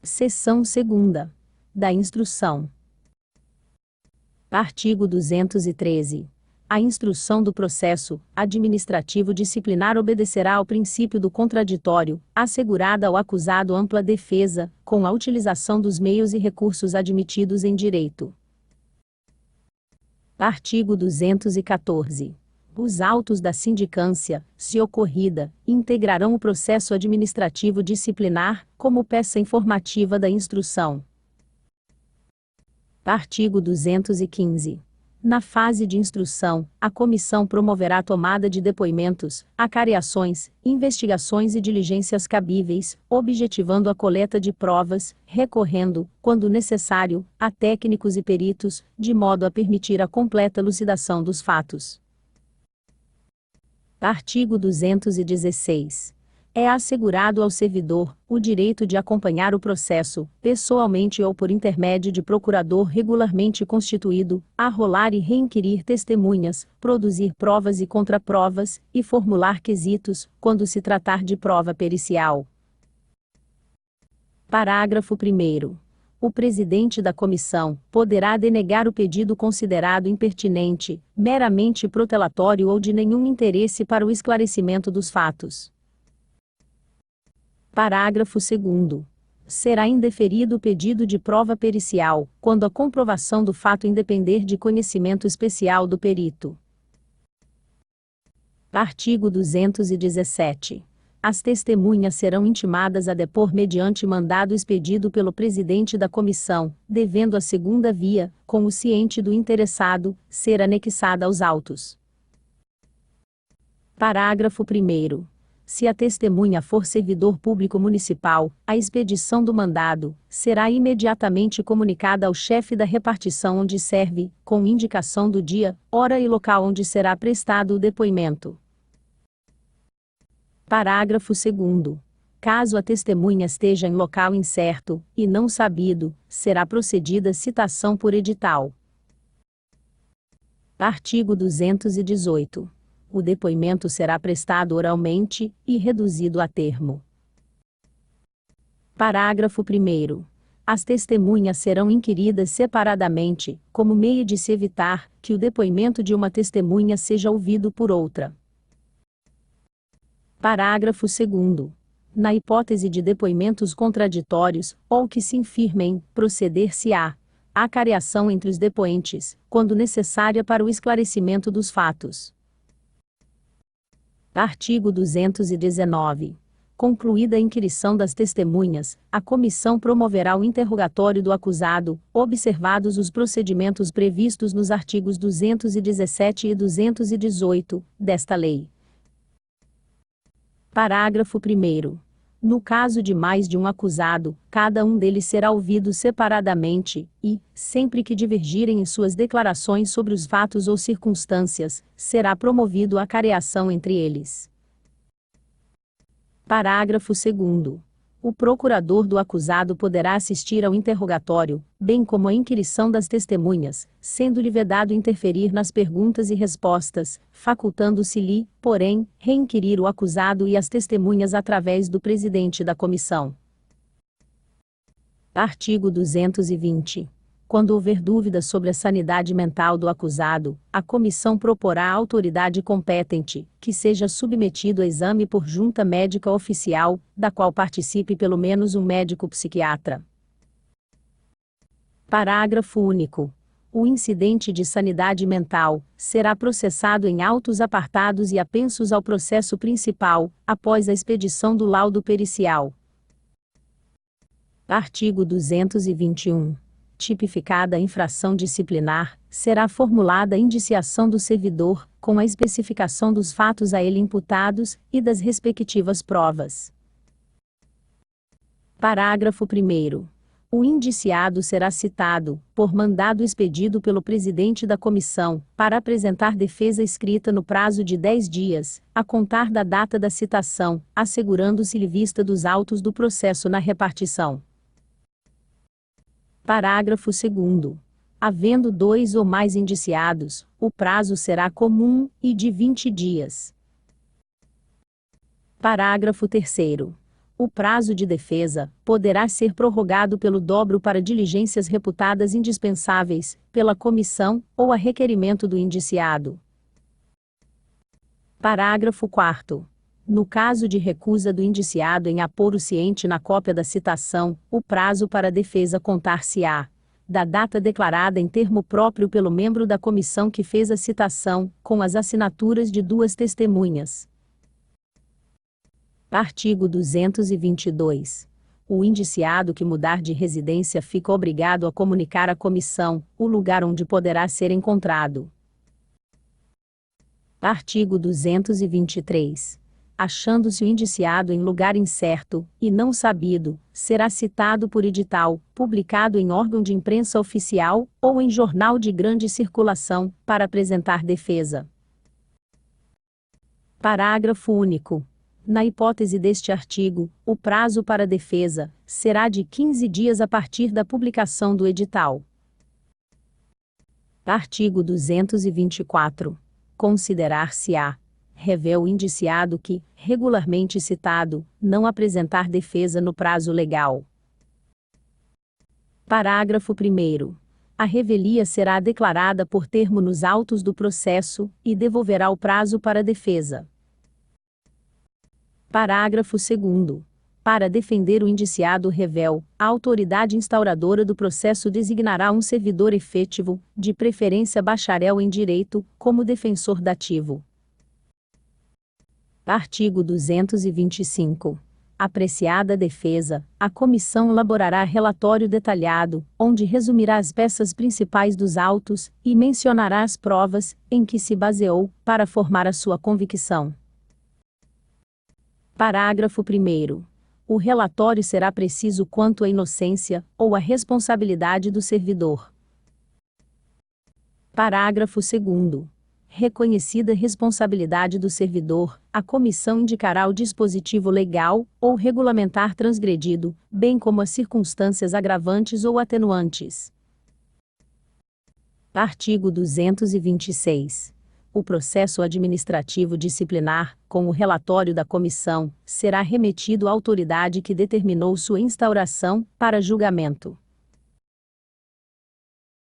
Seção 2ª. Da instrução. Artigo 213. A instrução do processo administrativo disciplinar obedecerá ao princípio do contraditório, assegurada ao acusado ampla defesa, com a utilização dos meios e recursos admitidos em direito. Artigo 214. Os autos da sindicância, se ocorrida, integrarão o processo administrativo disciplinar, como peça informativa da instrução. Artigo 215. Na fase de instrução, a comissão promoverá a tomada de depoimentos, acariações, investigações e diligências cabíveis, objetivando a coleta de provas, recorrendo, quando necessário, a técnicos e peritos, de modo a permitir a completa elucidação dos fatos. Artigo 216. É assegurado ao servidor o direito de acompanhar o processo, pessoalmente ou por intermédio de procurador regularmente constituído, arrolar e reinquirir testemunhas, produzir provas e contraprovas, e formular quesitos, quando se tratar de prova pericial. Parágrafo 1º. O presidente da comissão poderá denegar o pedido considerado impertinente, meramente protelatório ou de nenhum interesse para o esclarecimento dos fatos. Parágrafo 2º. Será indeferido o pedido de prova pericial, quando a comprovação do fato independer de conhecimento especial do perito. Artigo 217. As testemunhas serão intimadas a depor mediante mandado expedido pelo presidente da comissão, devendo a segunda via, com o ciente do interessado, ser anexada aos autos. Parágrafo 1º. Se a testemunha for servidor público municipal, a expedição do mandado será imediatamente comunicada ao chefe da repartição onde serve, com indicação do dia, hora e local onde será prestado o depoimento. Parágrafo 2º. Caso a testemunha esteja em local incerto, e não sabido, será procedida citação por edital. Artigo 218. O depoimento será prestado oralmente, e reduzido a termo. Parágrafo 1º. As testemunhas serão inquiridas separadamente, como meio de se evitar que o depoimento de uma testemunha seja ouvido por outra. Parágrafo 2º. Na hipótese de depoimentos contraditórios, ou que se infirmem, proceder-se-á acareação entre os depoentes, quando necessária para o esclarecimento dos fatos. Artigo 219. Concluída a inquirição das testemunhas, a comissão promoverá o interrogatório do acusado, observados os procedimentos previstos nos artigos 217 e 218 desta lei. Parágrafo 1º. No caso de mais de um acusado, cada um deles será ouvido separadamente, e, sempre que divergirem em suas declarações sobre os fatos ou circunstâncias, será promovido a acareação entre eles. Parágrafo 2º. O procurador do acusado poderá assistir ao interrogatório, bem como à inquirição das testemunhas, sendo-lhe vedado interferir nas perguntas e respostas, facultando-se-lhe, porém, reinquirir o acusado e as testemunhas através do presidente da comissão. Artigo 220. Quando houver dúvida sobre a sanidade mental do acusado, a comissão proporá à autoridade competente que seja submetido a exame por junta médica oficial, da qual participe pelo menos um médico psiquiatra. Parágrafo único. O incidente de sanidade mental será processado em autos apartados e apensos ao processo principal, após a expedição do laudo pericial. Artigo 221. Tipificada a infração disciplinar, será formulada a indiciação do servidor, com a especificação dos fatos a ele imputados, e das respectivas provas. Parágrafo 1º. O indiciado será citado, por mandado expedido pelo presidente da comissão, para apresentar defesa escrita no prazo de 10 dias, a contar da data da citação, assegurando-se-lhe vista dos autos do processo na repartição. Parágrafo 2º. Havendo 2 ou mais indiciados, o prazo será comum, e de 20 dias. Parágrafo 3º. O prazo de defesa poderá ser prorrogado pelo dobro para diligências reputadas indispensáveis pela comissão ou a requerimento do indiciado. Parágrafo 4º. No caso de recusa do indiciado em apor o ciente na cópia da citação, o prazo para a defesa contar-se-á da data declarada em termo próprio pelo membro da comissão que fez a citação, com as assinaturas de duas testemunhas. Artigo 222. O indiciado que mudar de residência fica obrigado a comunicar à comissão o lugar onde poderá ser encontrado. Artigo 223. Achando-se o indiciado em lugar incerto, e não sabido, será citado por edital, publicado em órgão de imprensa oficial, ou em jornal de grande circulação, para apresentar defesa. Parágrafo único. Na hipótese deste artigo, o prazo para defesa será de 15 dias a partir da publicação do edital. Artigo 224. Considerar-se-á rével o indiciado que, regularmente citado, não apresentar defesa no prazo legal. Parágrafo 1º. A revelia será declarada por termo nos autos do processo, e devolverá o prazo para a defesa. Parágrafo 2º. Para defender o indiciado rével, a autoridade instauradora do processo designará um servidor efetivo, de preferência bacharel em direito, como defensor dativo. Artigo 225. Apreciada a defesa, a comissão elaborará relatório detalhado, onde resumirá as peças principais dos autos, e mencionará as provas, em que se baseou, para formar a sua convicção. Parágrafo 1º. O relatório será preciso quanto à inocência, ou à responsabilidade do servidor. Parágrafo 2º. Reconhecida a responsabilidade do servidor, a comissão indicará o dispositivo legal, ou regulamentar transgredido, bem como as circunstâncias agravantes ou atenuantes. Artigo 226. O processo administrativo disciplinar, com o relatório da comissão, será remetido à autoridade que determinou sua instauração, para julgamento.